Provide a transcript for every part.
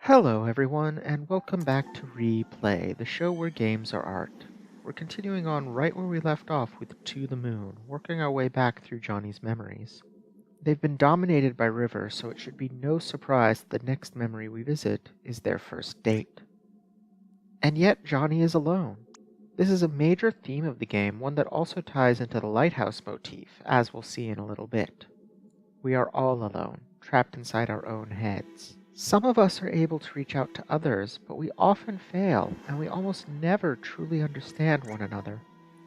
Hello everyone, and welcome back to Replay, the show where games are art. We're continuing on right where we left off with To the Moon, working our way back through Johnny's memories. They've been dominated by River, so it should be no surprise that the next memory we visit is their first date. And yet Johnny is alone. This is a major theme of the game, one that also ties into the lighthouse motif, as we'll see in a little bit. We are all alone, trapped inside our own heads. Some of us are able to reach out to others, but we often fail, and we almost never truly understand one another.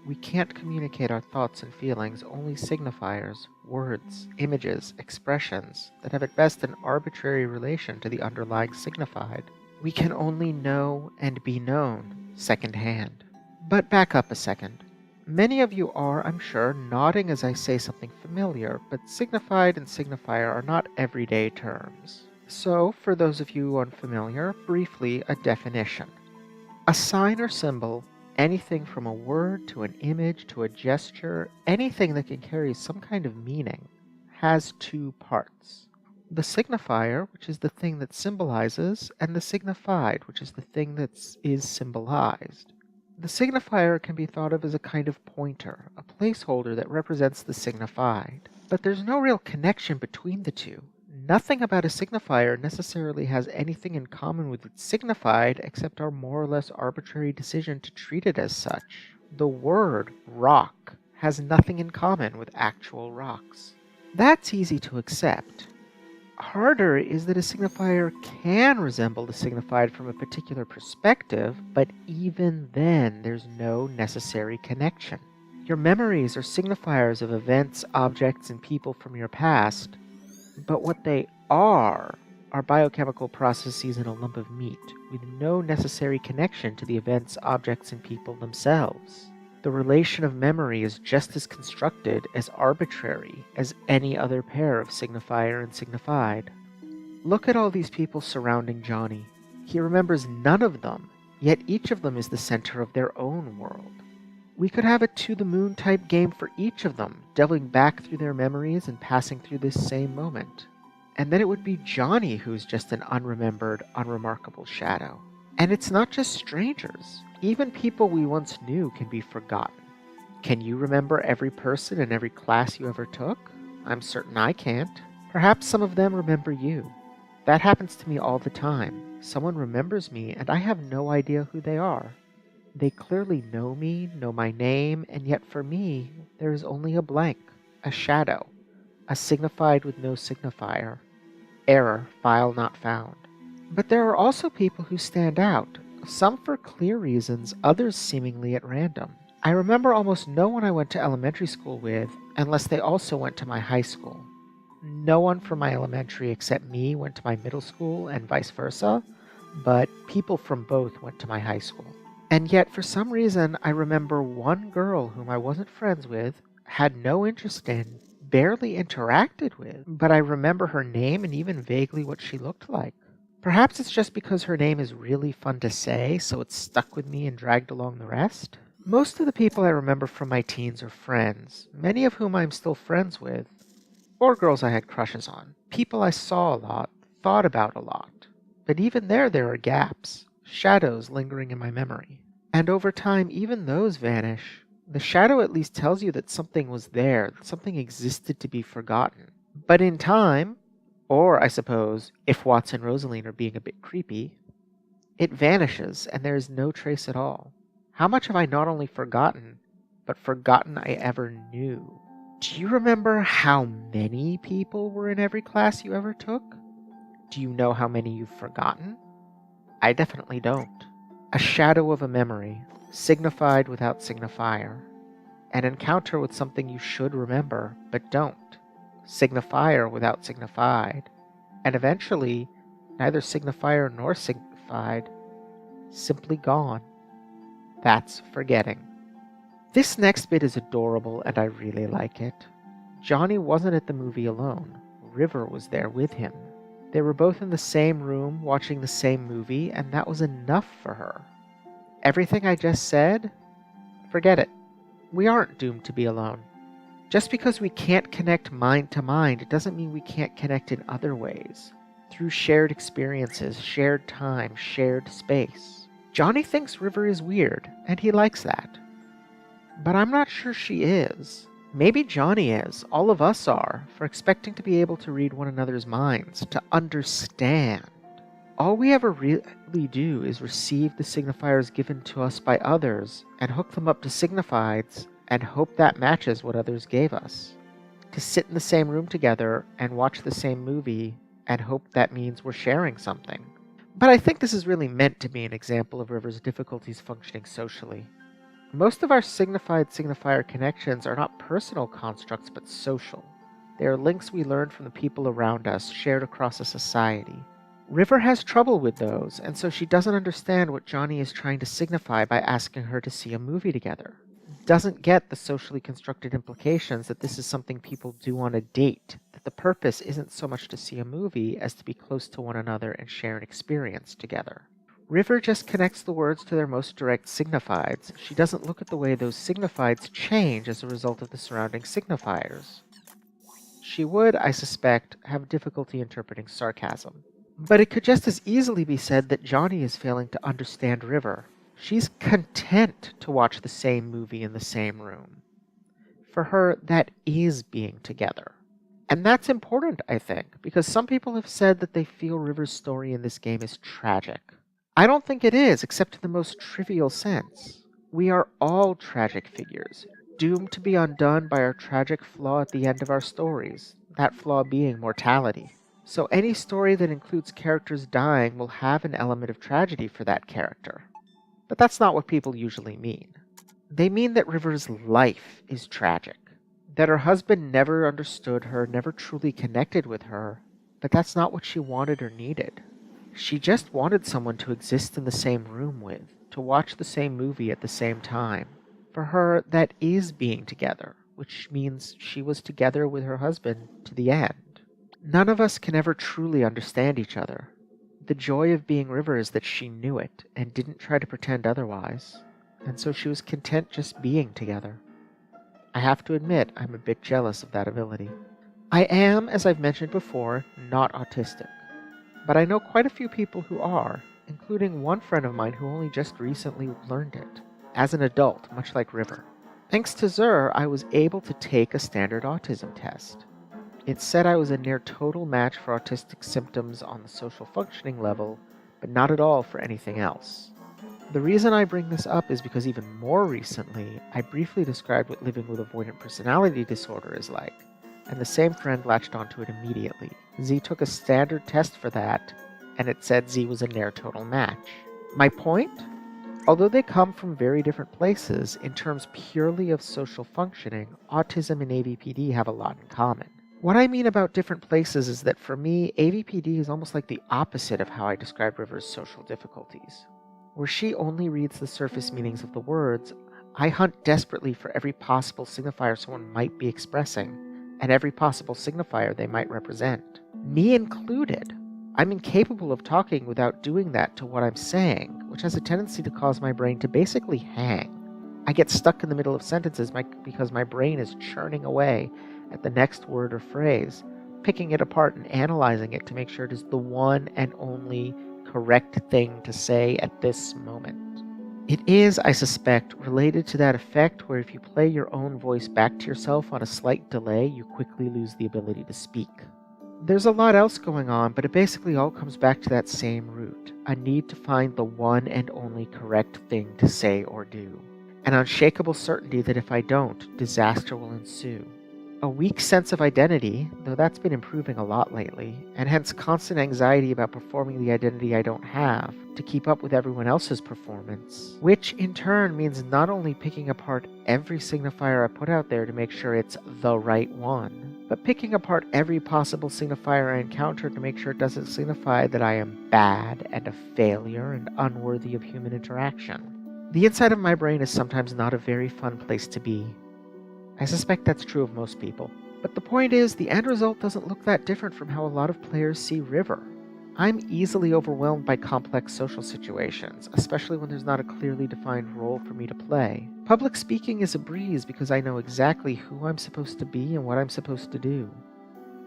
We can't communicate our thoughts and feelings, only signifiers, words, images, expressions that have at best an arbitrary relation to the underlying signified. We can only know and be known secondhand. But back up a second. Many of you are, I'm sure, nodding as I say something familiar, but signified and signifier are not everyday terms. So, for those of you unfamiliar, briefly a definition. A sign or symbol, anything from a word to an image to a gesture, anything that can carry some kind of meaning, has two parts. The signifier, which is the thing that symbolizes, and the signified, which is the thing that is symbolized. The signifier can be thought of as a kind of pointer, a placeholder that represents the signified. But there's no real connection between the two. Nothing about a signifier necessarily has anything in common with its signified except our more or less arbitrary decision to treat it as such. The word rock has nothing in common with actual rocks. That's easy to accept. Harder is that a signifier can resemble the signified from a particular perspective, but even then there's no necessary connection. Your memories are signifiers of events, objects, and people from your past, but what they are biochemical processes in a lump of meat, with no necessary connection to the events, objects, and people themselves. The relation of memory is just as constructed, as arbitrary, as any other pair of signifier and signified. Look at all these people surrounding Johnny. He remembers none of them, yet each of them is the center of their own world. We could have a To the Moon type game for each of them, delving back through their memories and passing through this same moment. And then it would be Johnny who's just an unremembered, unremarkable shadow. And it's not just strangers. Even people we once knew can be forgotten. Can you remember every person in every class you ever took? I'm certain I can't. Perhaps some of them remember you. That happens to me all the time. Someone remembers me and I have no idea who they are. They clearly know me, know my name, and yet for me, there is only a blank, a shadow, a signified with no signifier. Error, file not found. But there are also people who stand out, some for clear reasons, others seemingly at random. I remember almost no one I went to elementary school with, unless they also went to my high school. No one from my elementary except me went to my middle school and vice versa, but people from both went to my high school. And yet, for some reason, I remember one girl whom I wasn't friends with, had no interest in, barely interacted with, but I remember her name and even vaguely what she looked like. Perhaps it's just because her name is really fun to say, so it's stuck with me and dragged along the rest. Most of the people I remember from my teens are friends, many of whom I'm still friends with, or girls I had crushes on, people I saw a lot, thought about a lot. But even there are gaps. Shadows lingering in my memory. And over time, even those vanish. The shadow at least tells you that something was there, that something existed to be forgotten. But in time, or I suppose, if Watson and Rosaline are being a bit creepy, it vanishes and there is no trace at all. How much have I not only forgotten, but forgotten I ever knew? Do you remember how many people were in every class you ever took? Do you know how many you've forgotten? I definitely don't. A shadow of a memory, signified without signifier. An encounter with something you should remember, but don't. Signifier without signified. And eventually, neither signifier nor signified. Simply gone. That's forgetting. This next bit is adorable and I really like it. Johnny wasn't at the movie alone. River was there with him. They were both in the same room watching the same movie, and that was enough for her. Everything I just said? Forget it. We aren't doomed to be alone. Just because we can't connect mind to mind, it doesn't mean we can't connect in other ways. through shared experiences, shared time, shared space. Johnny thinks River is weird, and he likes that. But I'm not sure she is. Maybe Johnny is, all of us are, for expecting to be able to read one another's minds, to understand. All we ever really do is receive the signifiers given to us by others and hook them up to signifieds and hope that matches what others gave us. To sit in the same room together and watch the same movie and hope that means we're sharing something. But I think this is really meant to be an example of River's difficulties functioning socially. Most of our signifier connections are not personal constructs but social. They are links we learn from the people around us, shared across a society. River has trouble with those, and so she doesn't understand what Johnny is trying to signify by asking her to see a movie together. Doesn't get the socially constructed implications that this is something people do on a date, that the purpose isn't so much to see a movie as to be close to one another and share an experience together. River just connects the words to their most direct signifieds. She doesn't look at the way those signifieds change as a result of the surrounding signifiers. She would, I suspect, have difficulty interpreting sarcasm. But it could just as easily be said that Johnny is failing to understand River. She's content to watch the same movie in the same room. For her, that is being together. And that's important, I think, because some people have said that they feel River's story in this game is tragic. I don't think it is, except in the most trivial sense. We are all tragic figures, doomed to be undone by our tragic flaw at the end of our stories, that flaw being mortality. So any story that includes characters dying will have an element of tragedy for that character. But that's not what people usually mean. They mean that River's life is tragic, that her husband never understood her, never truly connected with her, but that's not what she wanted or needed. She just wanted someone to exist in the same room with, to watch the same movie at the same time. For her, that is being together, which means she was together with her husband to the end. None of us can ever truly understand each other. The joy of being River is that she knew it and didn't try to pretend otherwise, and so she was content just being together. I have to admit, I'm a bit jealous of that ability. I am, as I've mentioned before, not autistic, but I know quite a few people who are, including one friend of mine who only just recently learned it, as an adult, much like River. Thanks to Zur, I was able to take a standard autism test. It said I was a near total match for autistic symptoms on the social functioning level, but not at all for anything else. The reason I bring this up is because even more recently, I briefly described what living with avoidant personality disorder is like, and the same friend latched onto it immediately. Z took a standard test for that, and it said Z was a near total match. My point? Although they come from very different places, in terms purely of social functioning, autism and AVPD have a lot in common. What I mean about different places is that for me, AVPD is almost like the opposite of how I describe River's social difficulties. Where she only reads the surface meanings of the words, I hunt desperately for every possible signifier someone might be expressing, and every possible signifier they might represent. Me included. I'm incapable of talking without doing that to what I'm saying, which has a tendency to cause my brain to basically hang. I get stuck in the middle of sentences because my brain is churning away at the next word or phrase, picking it apart and analyzing it to make sure it is the one and only correct thing to say at this moment. It is, I suspect, related to that effect where if you play your own voice back to yourself on a slight delay, you quickly lose the ability to speak. There's a lot else going on, but it basically all comes back to that same root, a need to find the one and only correct thing to say or do. An unshakable certainty that if I don't, disaster will ensue. A weak sense of identity, though that's been improving a lot lately, and hence constant anxiety about performing the identity I don't have to keep up with everyone else's performance, which in turn means not only picking apart every signifier I put out there to make sure it's the right one, but picking apart every possible signifier I encounter to make sure it doesn't signify that I am bad and a failure and unworthy of human interaction. The inside of my brain is sometimes not a very fun place to be. I suspect that's true of most people. But the point is, the end result doesn't look that different from how a lot of players see River. I'm easily overwhelmed by complex social situations, especially when there's not a clearly defined role for me to play. Public speaking is a breeze because I know exactly who I'm supposed to be and what I'm supposed to do.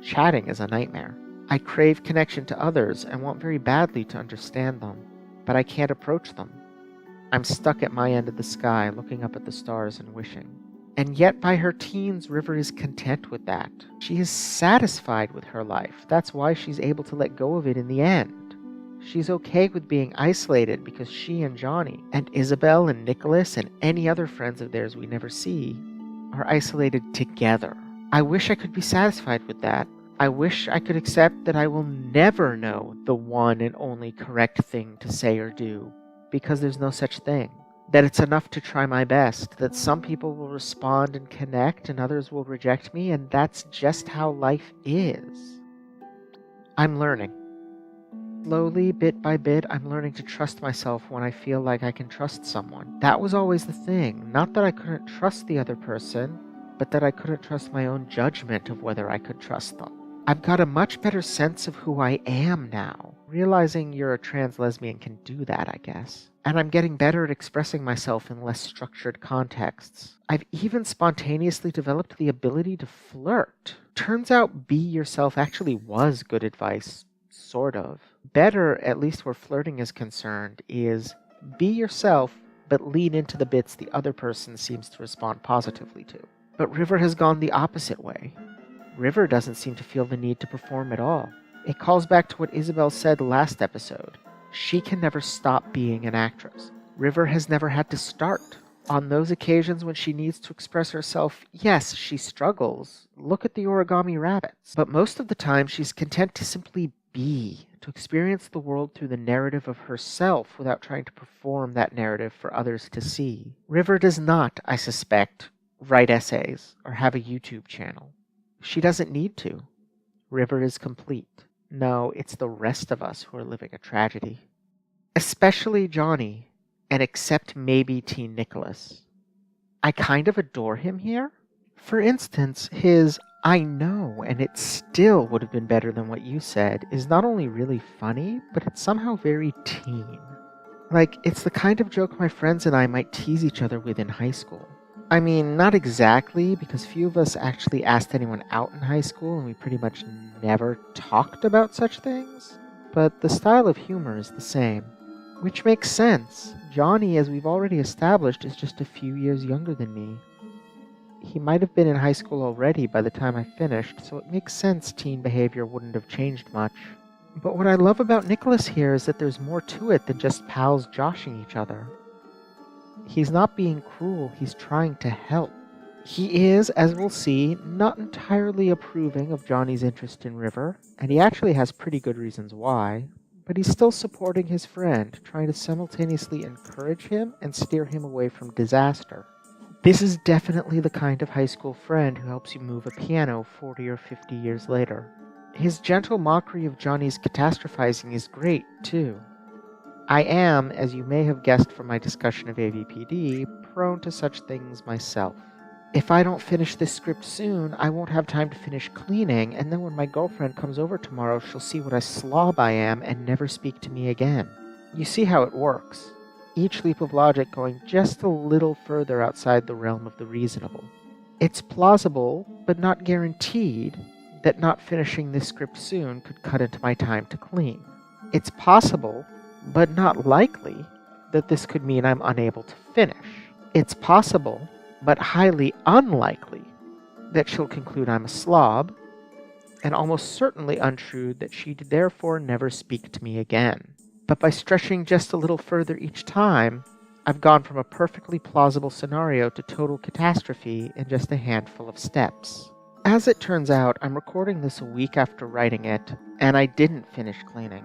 Chatting is a nightmare. I crave connection to others and want very badly to understand them, but I can't approach them. I'm stuck at my end of the sky, looking up at the stars and wishing. And yet by her teens, River is content with that. She is satisfied with her life. That's why she's able to let go of it in the end. She's okay with being isolated because she and Johnny, and Isabel and Nicholas and any other friends of theirs we never see, are isolated together. I wish I could be satisfied with that. I wish I could accept that I will never know the one and only correct thing to say or do, because there's no such thing. That it's enough to try my best, that some people will respond and connect and others will reject me, and that's just how life is. I'm learning. Slowly, bit by bit, I'm learning to trust myself when I feel like I can trust someone. That was always the thing. Not that I couldn't trust the other person, but that I couldn't trust my own judgment of whether I could trust them. I've got a much better sense of who I am now. Realizing you're a trans lesbian can do that, I guess. And I'm getting better at expressing myself in less structured contexts. I've even spontaneously developed the ability to flirt. Turns out be yourself actually was good advice, sort of. Better, at least where flirting is concerned, is be yourself, but lean into the bits the other person seems to respond positively to. But River has gone the opposite way. River doesn't seem to feel the need to perform at all. It calls back to what Isabel said last episode. She can never stop being an actress. River has never had to start. On those occasions when she needs to express herself, yes, she struggles. Look at the origami rabbits. But most of the time she's content to simply be, to experience the world through the narrative of herself without trying to perform that narrative for others to see. River does not, I suspect, write essays or have a YouTube channel. She doesn't need to. River is complete. No, it's the rest of us who are living a tragedy. Especially Johnny, and except maybe Teen Nicholas. I kind of adore him here. For instance, his "I know, and it still would have been better than what you said" is not only really funny, but it's somehow very teen. Like, it's the kind of joke my friends and I might tease each other with in high school. I mean, not exactly, because few of us actually asked anyone out in high school and we pretty much never talked about such things. But the style of humor is the same. Which makes sense. Johnny, as we've already established, is just a few years younger than me. He might have been in high school already by the time I finished, so it makes sense teen behavior wouldn't have changed much. But what I love about Nicholas here is that there's more to it than just pals joshing each other. He's not being cruel, he's trying to help. He is, as we'll see, not entirely approving of Johnny's interest in River, and he actually has pretty good reasons why, but he's still supporting his friend, trying to simultaneously encourage him and steer him away from disaster. This is definitely the kind of high school friend who helps you move a piano 40 or 50 years later. His gentle mockery of Johnny's catastrophizing is great, too. I am, as you may have guessed from my discussion of AVPD, prone to such things myself. If I don't finish this script soon, I won't have time to finish cleaning, and then when my girlfriend comes over tomorrow, she'll see what a slob I am and never speak to me again. You see how it works. Each leap of logic going just a little further outside the realm of the reasonable. It's plausible, but not guaranteed, that not finishing this script soon could cut into my time to clean. It's possible, but not likely, that this could mean I'm unable to finish. It's possible, but highly unlikely, that she'll conclude I'm a slob, and almost certainly untrue that she'd therefore never speak to me again. But by stretching just a little further each time, I've gone from a perfectly plausible scenario to total catastrophe in just a handful of steps. As it turns out, I'm recording this a week after writing it, and I didn't finish cleaning.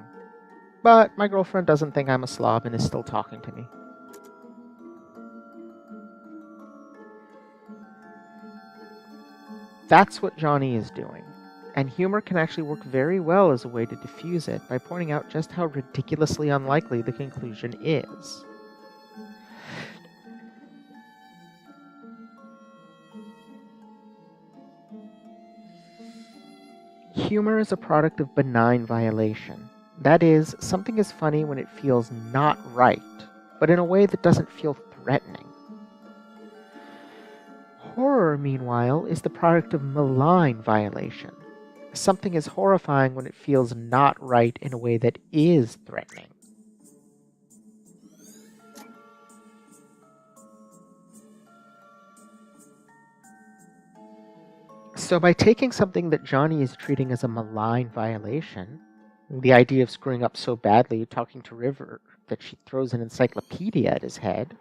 But my girlfriend doesn't think I'm a slob and is still talking to me. That's what Johnny is doing. And humor can actually work very well as a way to diffuse it by pointing out just how ridiculously unlikely the conclusion is. Humor is a product of benign violation. That is, something is funny when it feels not right, but in a way that doesn't feel threatening. Horror, meanwhile, is the product of malign violation. Something is horrifying when it feels not right in a way that is threatening. So by taking something that Johnny is treating as a malign violation, the idea of screwing up so badly, talking to River, that she throws an encyclopedia at his head,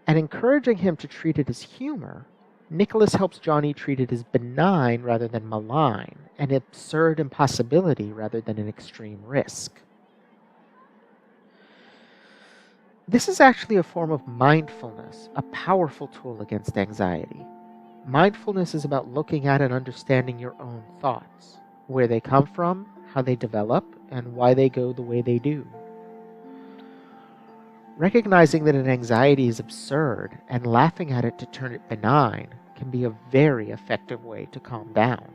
and encouraging him to treat it as humor, Nicholas helps Johnny treat it as benign rather than malign, an absurd impossibility rather than an extreme risk. This is actually a form of mindfulness, a powerful tool against anxiety. Mindfulness is about looking at and understanding your own thoughts, where they come from, how they develop, and why they go the way they do. Recognizing that an anxiety is absurd and laughing at it to turn it benign can be a very effective way to calm down.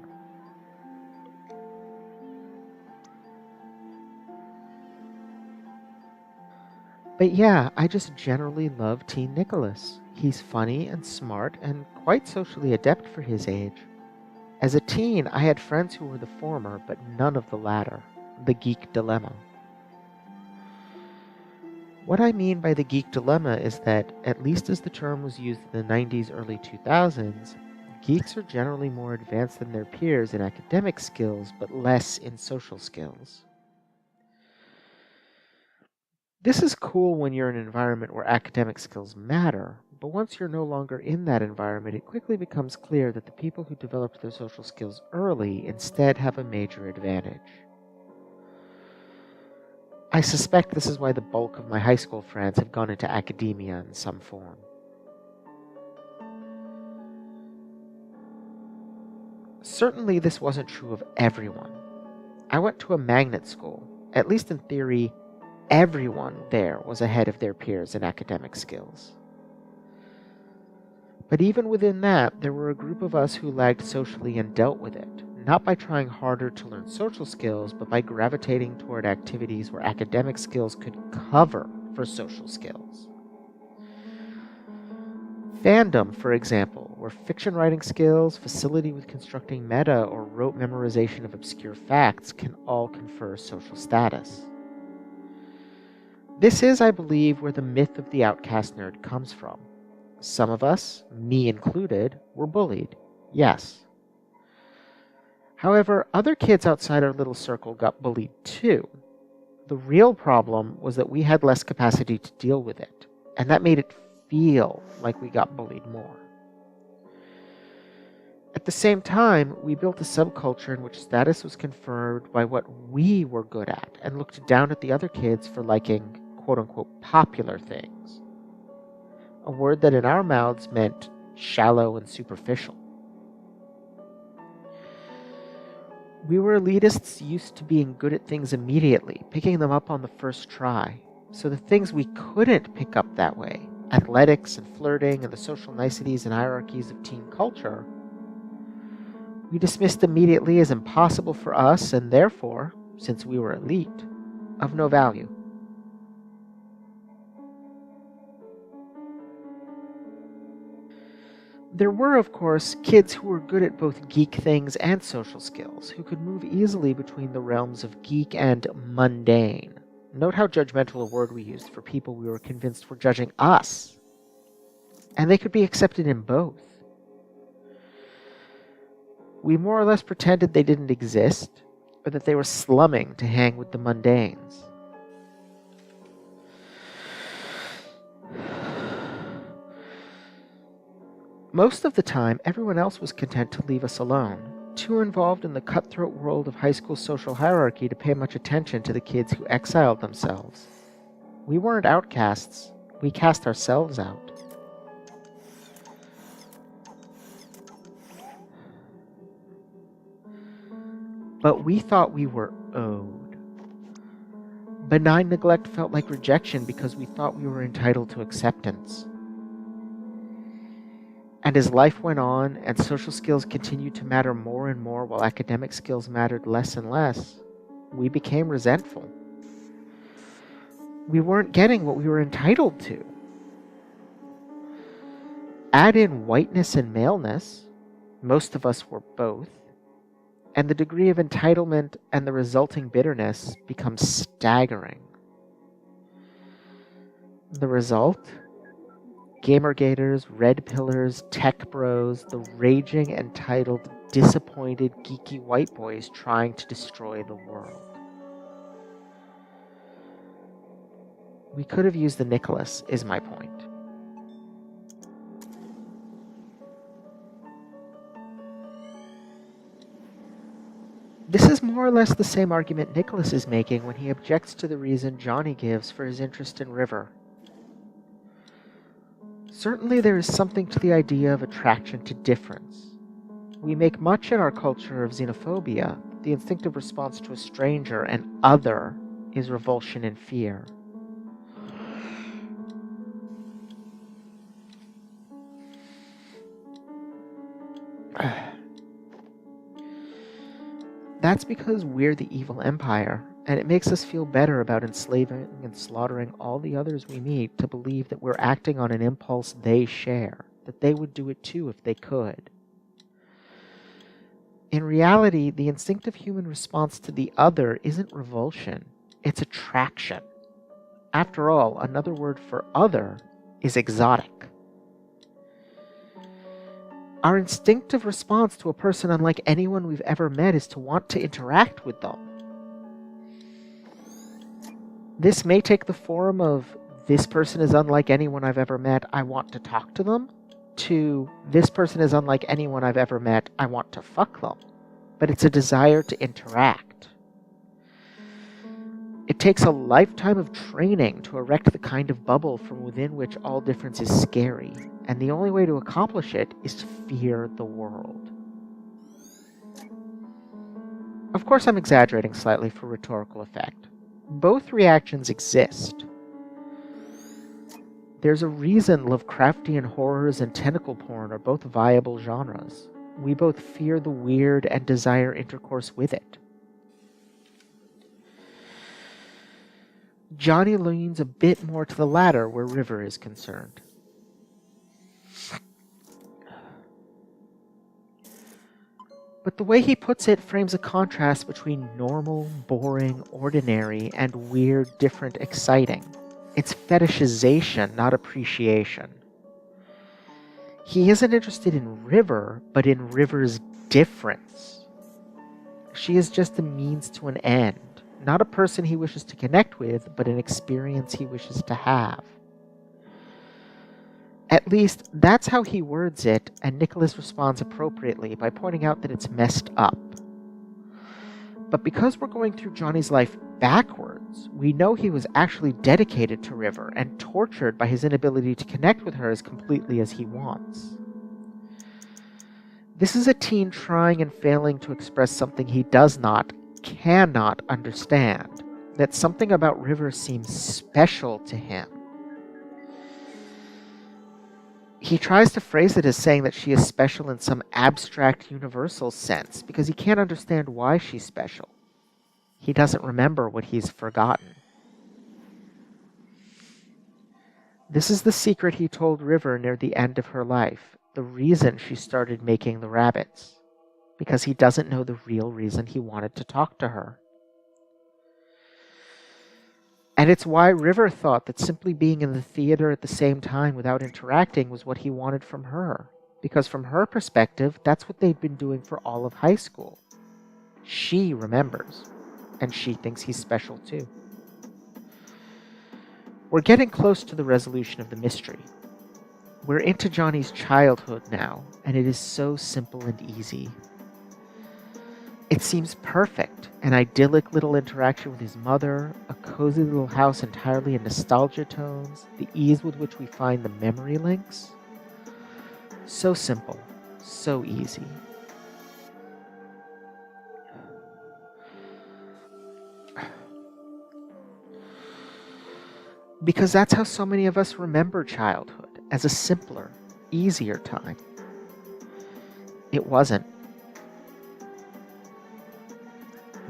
But yeah, I just generally love teen Nicholas. He's funny and smart and quite socially adept for his age. As a teen, I had friends who were the former, but none of the latter, the Geek Dilemma. What I mean by the Geek Dilemma is that, at least as the term was used in the 90s, early 2000s, geeks are generally more advanced than their peers in academic skills, but less in social skills. This is cool when you're in an environment where academic skills matter, but once you're no longer in that environment, it quickly becomes clear that the people who developed their social skills early instead have a major advantage. I suspect this is why the bulk of my high school friends have gone into academia in some form. Certainly this wasn't true of everyone. I went to a magnet school. At least in theory, everyone there was ahead of their peers in academic skills. But even within that, there were a group of us who lagged socially and dealt with it, not by trying harder to learn social skills, but by gravitating toward activities where academic skills could cover for social skills. Fandom, for example, where fiction writing skills, facility with constructing meta, or rote memorization of obscure facts can all confer social status. This is, I believe, where the myth of the outcast nerd comes from. Some of us, me included, were bullied, yes. However, other kids outside our little circle got bullied too. The real problem was that we had less capacity to deal with it, and that made it feel like we got bullied more. At the same time, we built a subculture in which status was conferred by what we were good at, and looked down at the other kids for liking quote-unquote popular things. A word that in our mouths meant shallow and superficial. We were elitists used to being good at things immediately, picking them up on the first try. So the things we couldn't pick up that way, athletics and flirting and the social niceties and hierarchies of teen culture, we dismissed immediately as impossible for us and therefore, since we were elite, of no value. There were, of course, kids who were good at both geek things and social skills, who could move easily between the realms of geek and mundane. Note how judgmental a word we used for people we were convinced were judging us. And they could be accepted in both. We more or less pretended they didn't exist, or that they were slumming to hang with the mundanes. Most of the time, everyone else was content to leave us alone, too involved in the cutthroat world of high school social hierarchy to pay much attention to the kids who exiled themselves. We weren't outcasts, we cast ourselves out. But we thought we were owed. Benign neglect felt like rejection because we thought we were entitled to acceptance. And as life went on and social skills continued to matter more and more while academic skills mattered less and less, we became resentful. We weren't getting what we were entitled to. Add in whiteness and maleness, most of us were both, and the degree of entitlement and the resulting bitterness becomes staggering. The result? Gamergators, red pillars, tech bros, the raging, entitled, disappointed, geeky white boys trying to destroy the world. We could have used the Nicholas, is my point. This is more or less the same argument Nicholas is making when he objects to the reason Johnny gives for his interest in River. Certainly there is something to the idea of attraction to difference. We make much in our culture of xenophobia. The instinctive response to a stranger, an other, is revulsion and fear. That's because we're the evil empire, and it makes us feel better about enslaving and slaughtering all the others we meet to believe that we're acting on an impulse they share, that they would do it too if they could. In reality, the instinctive human response to the other isn't revulsion, it's attraction. After all, another word for other is exotic. Our instinctive response to a person unlike anyone we've ever met is to want to interact with them. This may take the form of, this person is unlike anyone I've ever met, I want to talk to them, to, this person is unlike anyone I've ever met, I want to fuck them. But it's a desire to interact. It takes a lifetime of training to erect the kind of bubble from within which all difference is scary, and the only way to accomplish it is to fear the world. Of course, I'm exaggerating slightly for rhetorical effect. Both reactions exist. There's a reason Lovecraftian horrors and tentacle porn are both viable genres. We both fear the weird and desire intercourse with it. Johnny leans a bit more to the latter where River is concerned. But the way he puts it frames a contrast between normal, boring, ordinary, and weird, different, exciting. It's fetishization, not appreciation. He isn't interested in River, but in River's difference. She is just a means to an end. Not a person he wishes to connect with, but an experience he wishes to have. At least, that's how he words it, and Nicholas responds appropriately by pointing out that it's messed up. But because we're going through Johnny's life backwards, we know he was actually dedicated to River and tortured by his inability to connect with her as completely as he wants. This is a teen trying and failing to express something he cannot understand, that something about River seems special to him. He tries to phrase it as saying that she is special in some abstract universal sense because he can't understand why she's special. He doesn't remember what he's forgotten. This is the secret he told River near the end of her life, the reason she started making the rabbits, because he doesn't know the real reason he wanted to talk to her. And it's why River thought that simply being in the theater at the same time without interacting was what he wanted from her. Because from her perspective, that's what they'd been doing for all of high school. She remembers, and she thinks he's special too. We're getting close to the resolution of the mystery. We're into Johnny's childhood now, and it is so simple and easy. It seems perfect, an idyllic little interaction with his mother, a cozy little house entirely in nostalgia tones, the ease with which we find the memory links. So simple, so easy. Because that's how so many of us remember childhood, as a simpler, easier time. It wasn't.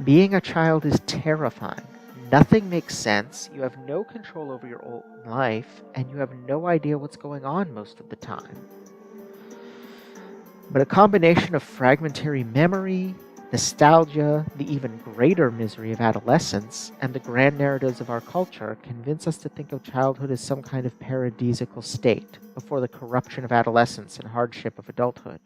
Being a child is terrifying. Nothing makes sense, you have no control over your own life, and you have no idea what's going on most of the time. But a combination of fragmentary memory, Nostalgia, the even greater misery of adolescence, and the grand narratives of our culture convince us to think of childhood as some kind of paradisiacal state before the corruption of adolescence and hardship of adulthood.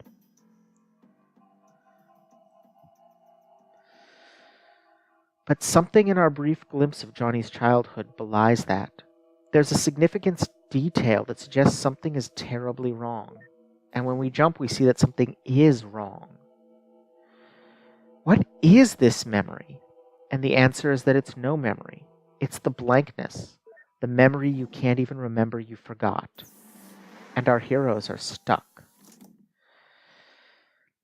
But something in our brief glimpse of Johnny's childhood belies that. There's a significant detail that suggests something is terribly wrong, and when we jump, we see that something is wrong. What is this memory? And the answer is that it's no memory. It's the blankness, the memory you can't even remember you forgot. And our heroes are stuck.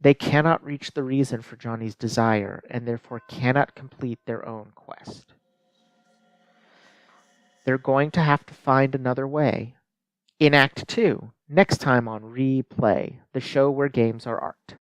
They cannot reach the reason for Johnny's desire, and therefore cannot complete their own quest. They're going to have to find another way. In Act 2, next time on Replay, the show where games are art.